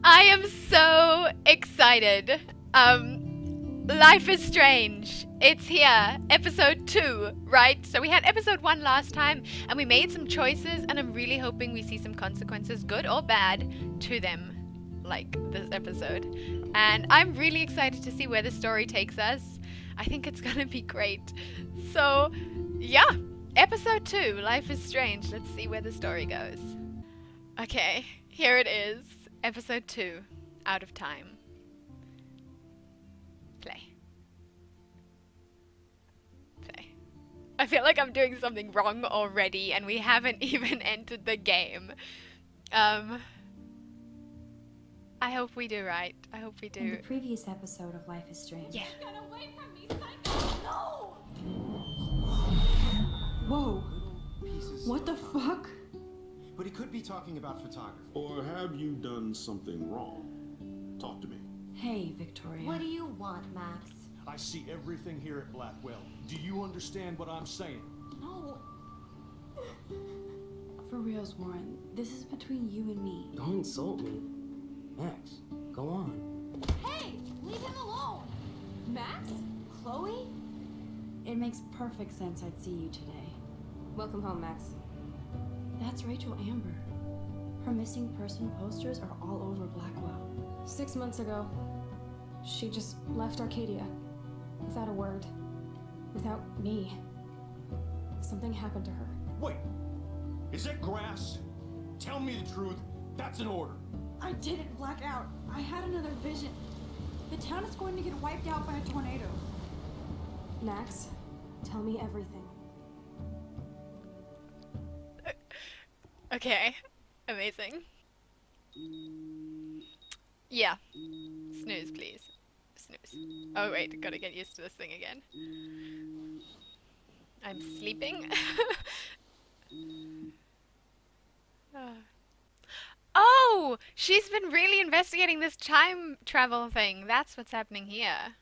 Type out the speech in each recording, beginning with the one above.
I am so excited. Life is Strange. It's here. Episode 2, right? So we had episode 1 last time, and we made some choices, and I'm really hoping we see some consequences, good or bad, to them, like this episode. And I'm really excited to see where the story takes us. I think it's gonna be great. So, yeah. Episode 2, Life is Strange. Let's see where the story goes. Okay, here it is. Episode 2, Out of Time. Play. Play. I feel like I'm doing something wrong already and we haven't even entered the game. I hope we do right. I hope we do. In the previous episode of Life is Strange. Yeah. Get away from me, psycho! No! Whoa! Pieces What the fuck? But he could be talking about photography. Or have you done something wrong? Talk to me. Hey, Victoria. What do you want, Max? I see everything here at Blackwell. Do you understand what I'm saying? No. For reals, Warren, this is between you and me. Don't insult me. Max, go on. Hey, leave him alone. Max? Chloe? It makes perfect sense I'd see you today. Welcome home, Max. That's Rachel Amber. Her missing person posters are all over Blackwell. 6 months ago, she just left Arcadia. Without a word. Without me. Something happened to her. Wait, is that grass? Tell me the truth. That's an order. I didn't black out. I had another vision. The town is going to get wiped out by a tornado. Max, tell me everything. Okay. Amazing. Yeah. Snooze, please. Snooze. Oh wait, gotta get used to this thing again. I'm sleeping. Oh! She's been really investigating this time travel thing. That's what's happening here.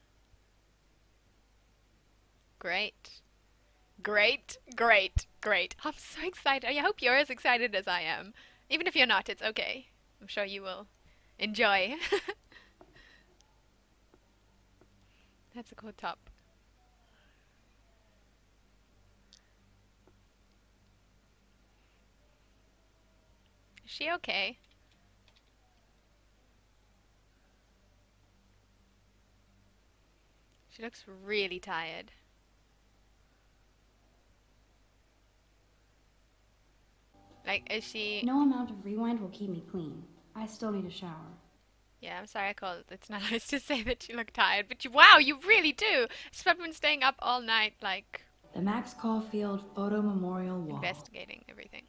Great. Great, great, great. I'm so excited. I hope you're as excited as I am. Even if you're not, it's okay. I'm sure you will enjoy. That's a cool top. Is she okay? She looks really tired. Like, is she... No amount of rewind will keep me clean. I still need a shower. Yeah, I'm sorry I called. It's not nice to say that you look tired, but wow, you really do. She's probably been staying up all night, like... The Max Caulfield Photo Memorial Wall. Investigating everything.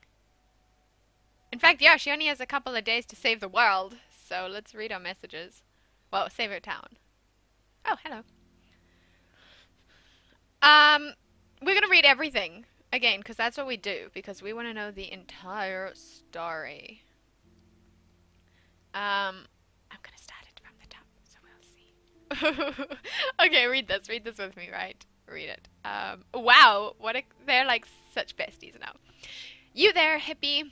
In fact, yeah, she only has a couple of days to save the world, so let's read our messages. Well, save her town. Oh, hello. We're gonna read everything. Again, because that's what we do, because we want to know the entire story. I'm gonna start it from the top, so we'll see. Okay, read this with me, right? Read it. Wow, they're like such besties now. You there, hippie?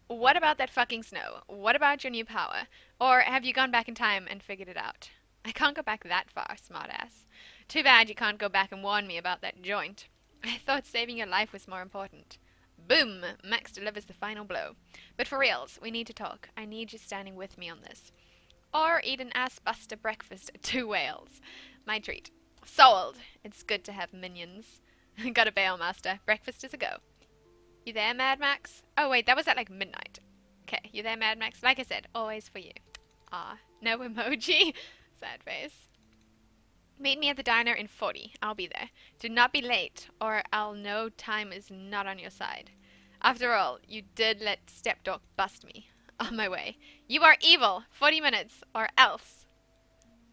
What about that fucking snow? What about your new power? Or have you gone back in time and figured it out? I can't go back that far, smartass. Too bad you can't go back and warn me about that joint. I thought saving your life was more important. Boom! Max delivers the final blow. But for reals, we need to talk. I need you standing with me on this. Or eat an ass-buster breakfast at 2 whales. My treat. Sold! It's good to have minions. Gotta bail, master. Breakfast is a go. You there, Mad Max? Oh wait, that was at like midnight. Okay, you there, Mad Max? Like I said, always for you. Ah, no emoji. Sad face. Meet me at the diner in 40. I'll be there. Do not be late, or I'll know time is not on your side. After all, you did let Stepdog bust me. On my way. You are evil! 40 minutes, or else.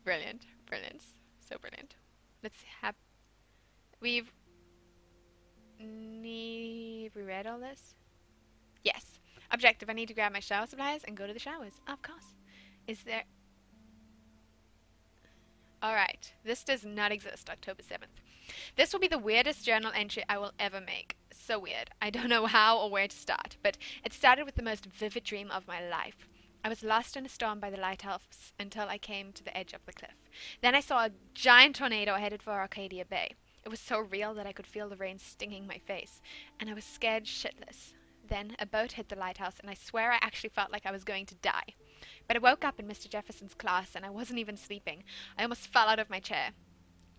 Brilliant. Brilliant. So brilliant. Let's have... We've... we read all this? Yes. Objective, I need to grab my shower supplies and go to the showers. Of course. Is there... Alright, this does not exist, October 7th. This will be the weirdest journal entry I will ever make. So weird. I don't know how or where to start, but it started with the most vivid dream of my life. I was lost in a storm by the lighthouse until I came to the edge of the cliff. Then I saw a giant tornado headed for Arcadia Bay. It was so real that I could feel the rain stinging my face, and I was scared shitless. Then a boat hit the lighthouse, and I swear I actually felt like I was going to die. But I woke up in Mr. Jefferson's class, and I wasn't even sleeping. I almost fell out of my chair.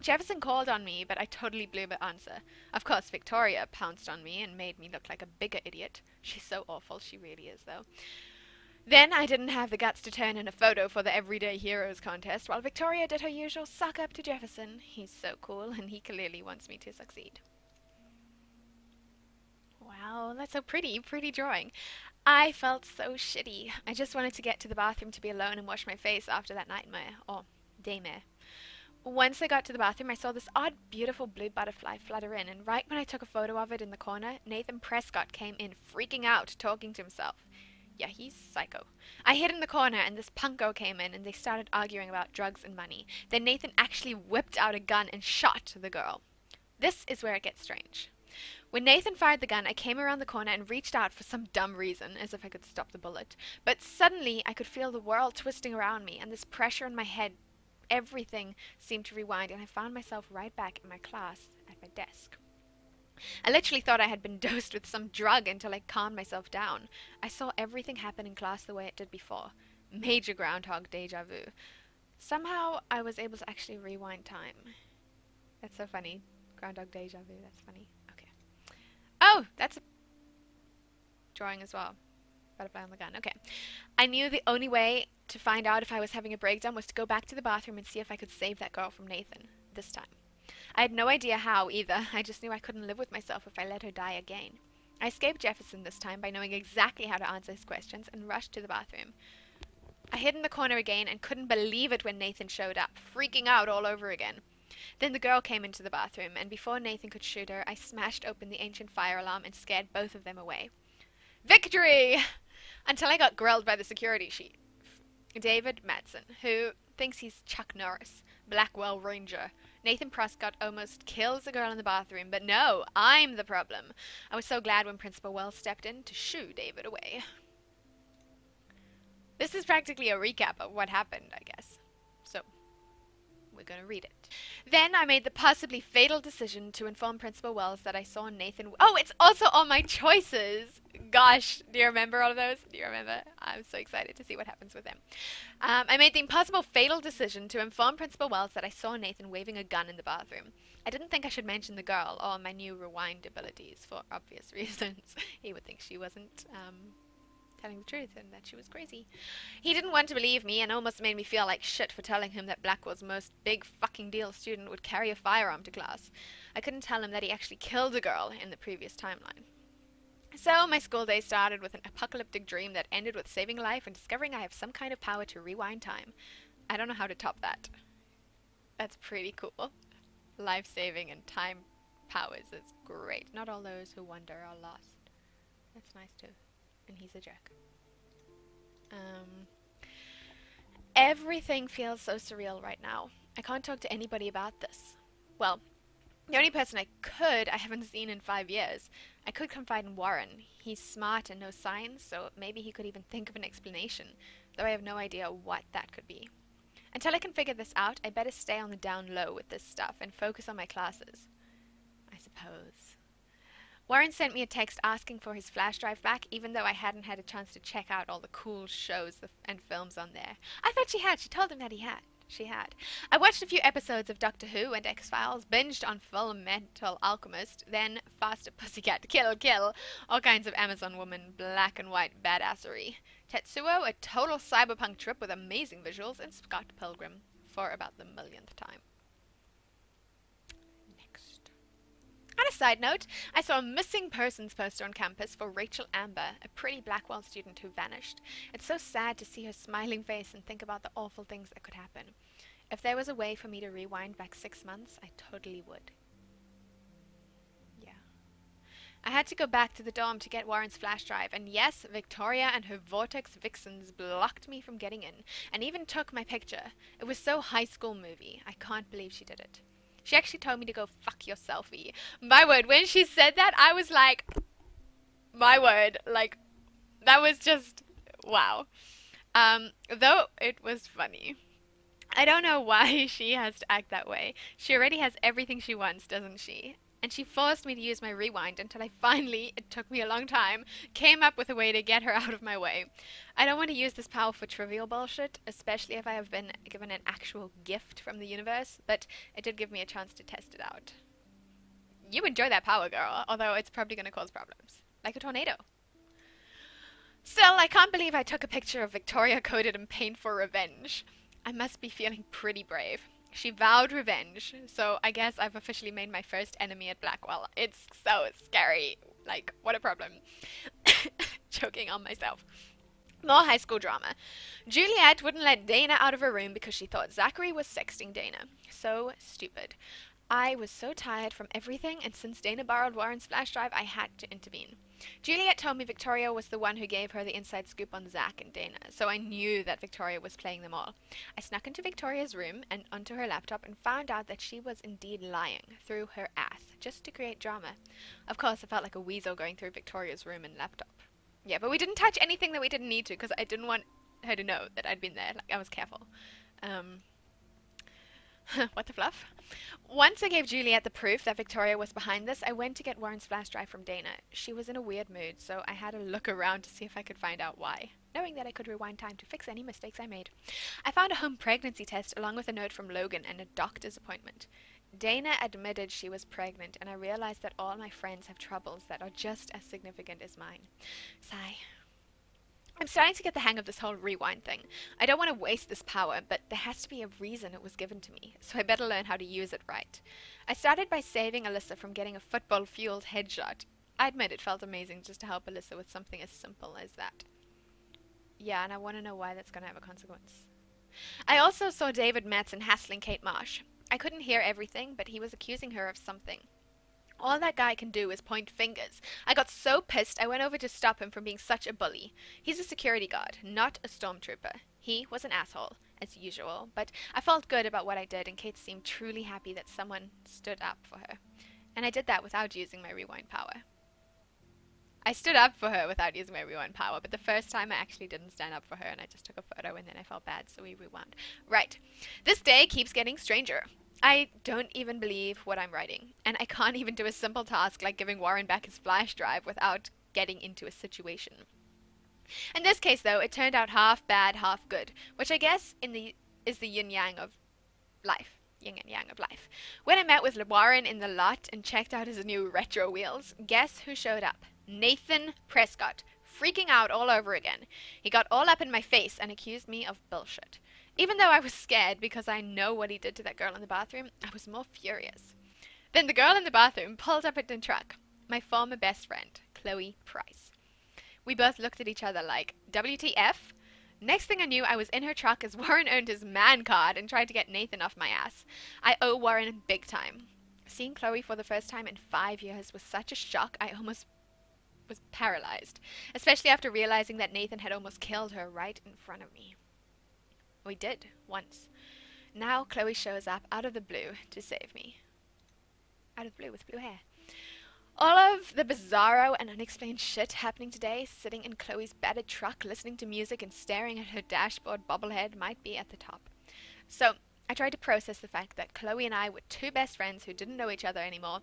Jefferson called on me, but I totally blew the answer. Of course, Victoria pounced on me and made me look like a bigger idiot. She's so awful, she really is, though. Then I didn't have the guts to turn in a photo for the Everyday Heroes contest, while Victoria did her usual suck up to Jefferson. He's so cool, and he clearly wants me to succeed. Wow, that's so pretty drawing. I felt so shitty. I just wanted to get to the bathroom to be alone and wash my face after that nightmare, or daymare. Once I got to the bathroom, I saw this odd, beautiful blue butterfly flutter in, and right when I took a photo of it in the corner, Nathan Prescott came in, freaking out, talking to himself. Yeah, he's psycho. I hid in the corner, and this punko came in, and they started arguing about drugs and money. Then Nathan actually whipped out a gun and shot the girl. This is where it gets strange. When Nathan fired the gun, I came around the corner and reached out for some dumb reason, as if I could stop the bullet. But suddenly, I could feel the world twisting around me, and this pressure in my head, everything seemed to rewind, and I found myself right back in my class at my desk. I literally thought I had been dosed with some drug until I calmed myself down. I saw everything happen in class the way it did before. Major groundhog deja vu. Somehow, I was able to actually rewind time. That's so funny. Groundhog deja vu, that's funny. Okay. Oh, that's a drawing as well. Butterfly on the gun. Okay. I knew the only way to find out if I was having a breakdown was to go back to the bathroom and see if I could save that girl from Nathan. This time. I had no idea how either. I just knew I couldn't live with myself if I let her die again. I escaped Jefferson this time by knowing exactly how to answer his questions and rushed to the bathroom. I hid in the corner again and couldn't believe it when Nathan showed up, freaking out all over again. Then the girl came into the bathroom, and before Nathan could shoot her, I smashed open the ancient fire alarm and scared both of them away. Victory! Until I got grilled by the security chief, David Madsen, who thinks he's Chuck Norris, Blackwell Ranger. Nathan Prescott almost kills the girl in the bathroom, but no, I'm the problem. I was so glad when Principal Wells stepped in to shoo David away. This is practically a recap of what happened, I guess. So, we're going to read it. Then I made the possibly fatal decision to inform Principal Wells that I saw Nathan... Oh, it's also on my choices! Gosh, do you remember all of those? Do you remember? I'm so excited to see what happens with them. I made the impossible fatal decision to inform Principal Wells that I saw Nathan waving a gun in the bathroom. I didn't think I should mention the girl or my new rewind abilities for obvious reasons. He would think she wasn't telling the truth and that she was crazy. He didn't want to believe me and almost made me feel like shit for telling him that Blackwell's most big fucking deal student would carry a firearm to class. I couldn't tell him that he actually killed a girl in the previous timeline. So my school day started with an apocalyptic dream that ended with saving a life and discovering I have some kind of power to rewind time. I don't know how to top that. That's pretty cool. Life-saving and time powers is great. Not all those who wander are lost. That's nice too. And he's a jerk. Everything feels so surreal right now. I can't talk to anybody about this. Well, the only person I haven't seen in 5 years. I could confide in Warren. He's smart and knows science, so maybe he could even think of an explanation, though I have no idea what that could be. Until I can figure this out, I better stay on the down low with this stuff and focus on my classes. I suppose. Warren sent me a text asking for his flash drive back, even though I hadn't had a chance to check out all the cool shows and films on there. I thought she had. She told him that she had. I watched a few episodes of Doctor Who and X-Files, binged on Full Metal Alchemist, then Faster Pussycat Kill Kill, all kinds of Amazon woman black and white badassery. Tetsuo, a total cyberpunk trip with amazing visuals, and Scott Pilgrim for about the millionth time. On a side note, I saw a missing persons poster on campus for Rachel Amber, a pretty Blackwell student who vanished. It's so sad to see her smiling face and think about the awful things that could happen. If there was a way for me to rewind back 6 months, I totally would. Yeah. I had to go back to the dorm to get Warren's flash drive, and yes, Victoria and her Vortex Vixens blocked me from getting in, and even took my picture. It was so High School Movie. I can't believe she did it. She actually told me to go fuck your selfie. My word, when she said that, I was like, my word, like, that was just, wow. Though it was funny. I don't know why she has to act that way. She already has everything she wants, doesn't she? And she forced me to use my rewind until I finally, it took me a long time, came up with a way to get her out of my way. I don't want to use this power for trivial bullshit, especially if I have been given an actual gift from the universe, but it did give me a chance to test it out. You enjoy that power, girl, although it's probably going to cause problems. Like a tornado. Still, I can't believe I took a picture of Victoria coated in paint for revenge. I must be feeling pretty brave. She vowed revenge, so I guess I've officially made my first enemy at Blackwell. It's so scary. Like, what a problem. Choking on myself. More high school drama. Juliet wouldn't let Dana out of her room because she thought Zachary was sexting Dana. So stupid. I was so tired from everything, and since Dana borrowed Warren's flash drive, I had to intervene. Juliet told me Victoria was the one who gave her the inside scoop on Zach and Dana, so I knew that Victoria was playing them all. I snuck into Victoria's room and onto her laptop and found out that she was indeed lying through her ass, just to create drama. Of course, I felt like a weasel going through Victoria's room and laptop. Yeah, but we didn't touch anything that we didn't need to, because I didn't want her to know that I'd been there. Like, I was careful. What the fluff? Once I gave Juliet the proof that Victoria was behind this, I went to get Warren's flash drive from Dana. She was in a weird mood, so I had to look around to see if I could find out why, knowing that I could rewind time to fix any mistakes I made. I found a home pregnancy test along with a note from Logan and a doctor's appointment. Dana admitted she was pregnant, and I realized that all my friends have troubles that are just as significant as mine. Sigh. I'm starting to get the hang of this whole rewind thing. I don't want to waste this power, but there has to be a reason it was given to me, so I better learn how to use it right. I started by saving Alyssa from getting a football-fueled headshot. I admit it felt amazing just to help Alyssa with something as simple as that. Yeah, and I want to know why that's going to have a consequence. I also saw David Madsen hassling Kate Marsh. I couldn't hear everything, but he was accusing her of something. All that guy can do is point fingers. I got so pissed I went over to stop him from being such a bully. He's a security guard, not a stormtrooper. He was an asshole, as usual, but I felt good about what I did, and Kate seemed truly happy that someone stood up for her. And I did that without using my rewind power. I stood up for her without using my rewind power, but the first time I actually didn't stand up for her, and I just took a photo, and then I felt bad, so we rewound. Right. This day keeps getting stranger. I don't even believe what I'm writing, and I can't even do a simple task like giving Warren back his flash drive without getting into a situation. In this case, though, it turned out half bad, half good, which I guess is the yin-yang of life. Yin and yang of life. When I met with Warren in the lot and checked out his new retro wheels, guess who showed up? Nathan Prescott, freaking out all over again. He got all up in my face and accused me of bullshit. Even though I was scared because I know what he did to that girl in the bathroom, I was more furious. Then the girl in the bathroom pulled up in the truck. My former best friend, Chloe Price. We both looked at each other like, WTF? Next thing I knew, I was in her truck as Warren earned his man card and tried to get Nathan off my ass. I owe Warren big time. Seeing Chloe for the first time in 5 years was such a shock, I almost was paralyzed, especially after realizing that Nathan had almost killed her right in front of me. We did, once. Now Chloe shows up out of the blue to save me. Out of the blue with blue hair. All of the bizarro and unexplained shit happening today, sitting in Chloe's battered truck, listening to music and staring at her dashboard bobblehead, might be at the top. So, I tried to process the fact that Chloe and I were two best friends who didn't know each other anymore.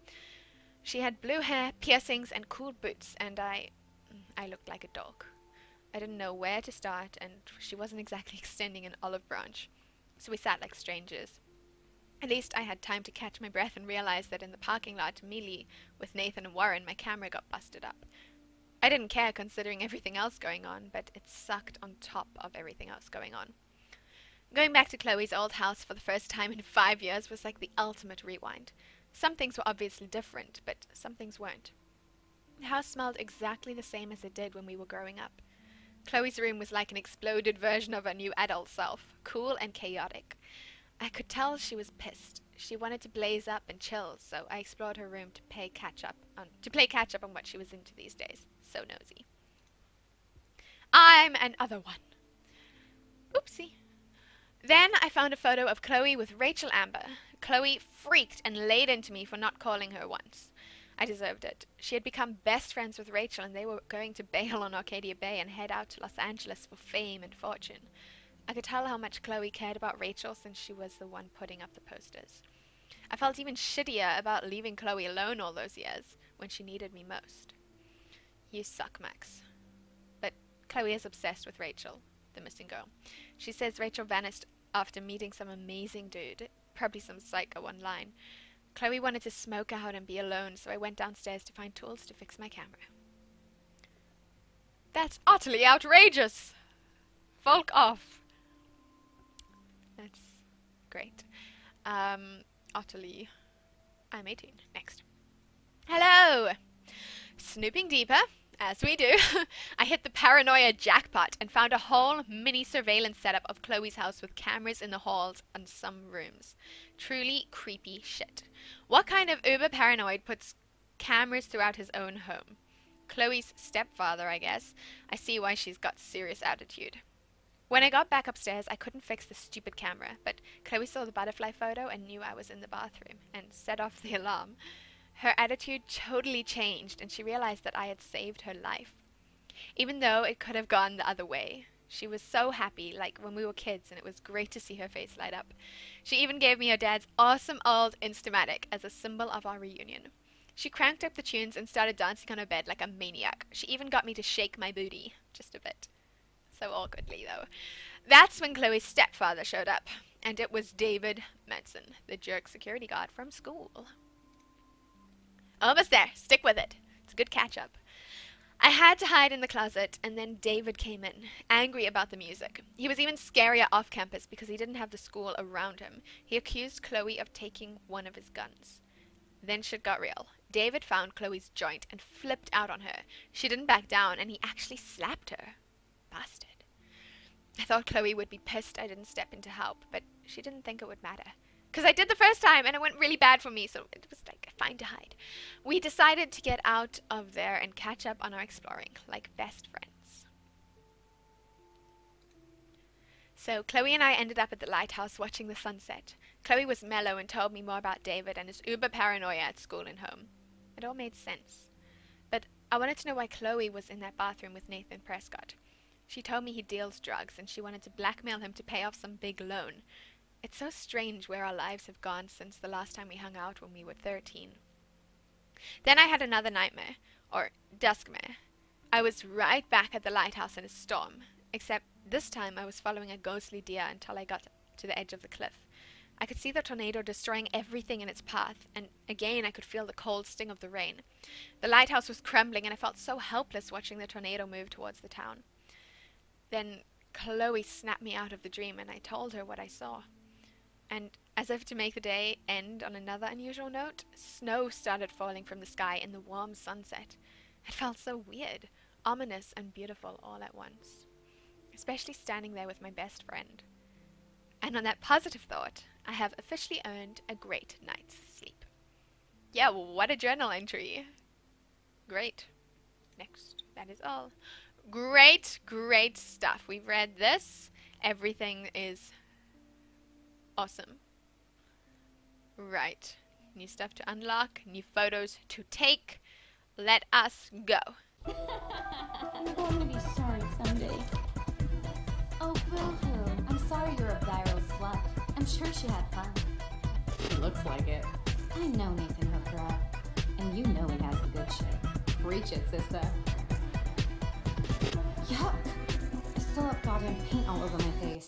She had blue hair, piercings, and cool boots, and I looked like a dog. I didn't know where to start, and she wasn't exactly extending an olive branch. So we sat like strangers. At least I had time to catch my breath and realize that in the parking lot, melee with Nathan and Warren, my camera got busted up. I didn't care considering everything else going on, but it sucked on top of everything else going on. Going back to Chloe's old house for the first time in 5 years was like the ultimate rewind. Some things were obviously different, but some things weren't. The house smelled exactly the same as it did when we were growing up. Chloe's room was like an exploded version of her new adult self, cool and chaotic. I could tell she was pissed. She wanted to blaze up and chill, so I explored her room to play catch up on what she was into these days. So nosy. I'm another one. Oopsie. Then I found a photo of Chloe with Rachel Amber. Chloe freaked and laid into me for not calling her once. I deserved it. She had become best friends with Rachel, and they were going to bail on Arcadia Bay and head out to Los Angeles for fame and fortune. I could tell how much Chloe cared about Rachel since she was the one putting up the posters. I felt even shittier about leaving Chloe alone all those years when she needed me most. You suck, Max. But Chloe is obsessed with Rachel, the missing girl. She says Rachel vanished after meeting some amazing dude, probably some psycho online. Chloe wanted to smoke out and be alone, so I went downstairs to find tools to fix my camera. That's utterly outrageous! Volk off. That's great. Utterly. I'm 18. Next. Hello! Snooping deeper, as we do, I hit the paranoia jackpot and found a whole mini surveillance setup of Chloe's house with cameras in the halls and some rooms. Truly creepy shit. What kind of uber paranoid puts cameras throughout his own home? Chloe's stepfather, I guess. I see why she's got serious attitude. When I got back upstairs, I couldn't fix the stupid camera, but Chloe saw the butterfly photo and knew I was in the bathroom and set off the alarm. Her attitude totally changed, and she realized that I had saved her life. Even though it could have gone the other way, she was so happy, like when we were kids, and it was great to see her face light up. She even gave me her dad's awesome old Instamatic as a symbol of our reunion. She cranked up the tunes and started dancing on her bed like a maniac. She even got me to shake my booty, just a bit. So awkwardly, though. That's when Chloe's stepfather showed up, and it was David Manson, the jerk security guard from school. Almost there. Stick with it. It's a good catch-up. I had to hide in the closet, and then David came in, angry about the music. He was even scarier off campus because he didn't have the school around him. He accused Chloe of taking one of his guns. Then shit got real. David found Chloe's joint and flipped out on her. She didn't back down, and he actually slapped her. Bastard. I thought Chloe would be pissed I didn't step in to help, but she didn't think it would matter. Because I did the first time, and it went really bad for me, so it was like fine to hide. We decided to get out of there and catch up on our exploring, like best friends. So Chloe and I ended up at the lighthouse watching the sunset. Chloe was mellow and told me more about David and his uber paranoia at school and home. It all made sense. But I wanted to know why Chloe was in that bathroom with Nathan Prescott. She told me he deals drugs, and she wanted to blackmail him to pay off some big loan. It's so strange where our lives have gone since the last time we hung out when we were 13. Then I had another nightmare, or duskmare. I was right back at the lighthouse in a storm, except this time I was following a ghostly deer until I got to the edge of the cliff. I could see the tornado destroying everything in its path, and again I could feel the cold sting of the rain. The lighthouse was crumbling, and I felt so helpless watching the tornado move towards the town. Then Chloe snapped me out of the dream, and I told her what I saw. And as if to make the day end on another unusual note, snow started falling from the sky in the warm sunset. It felt so weird, ominous and beautiful all at once, especially standing there with my best friend. And on that positive thought, I have officially earned a great night's sleep. Yeah, what a journal entry. Great. Next. That is all. Great, great stuff. We've read this. Everything is awesome. Right. New stuff to unlock, new photos to take. Let us go. I'm going to be sorry someday. Oh, boo-hoo. I'm sorry you're a viral slut. I'm sure she had fun. Looks like it. I know Nathan hooked her up. And you know he has the good shit. Preach it, sister. Yuck! I still have goddamn paint all over my face.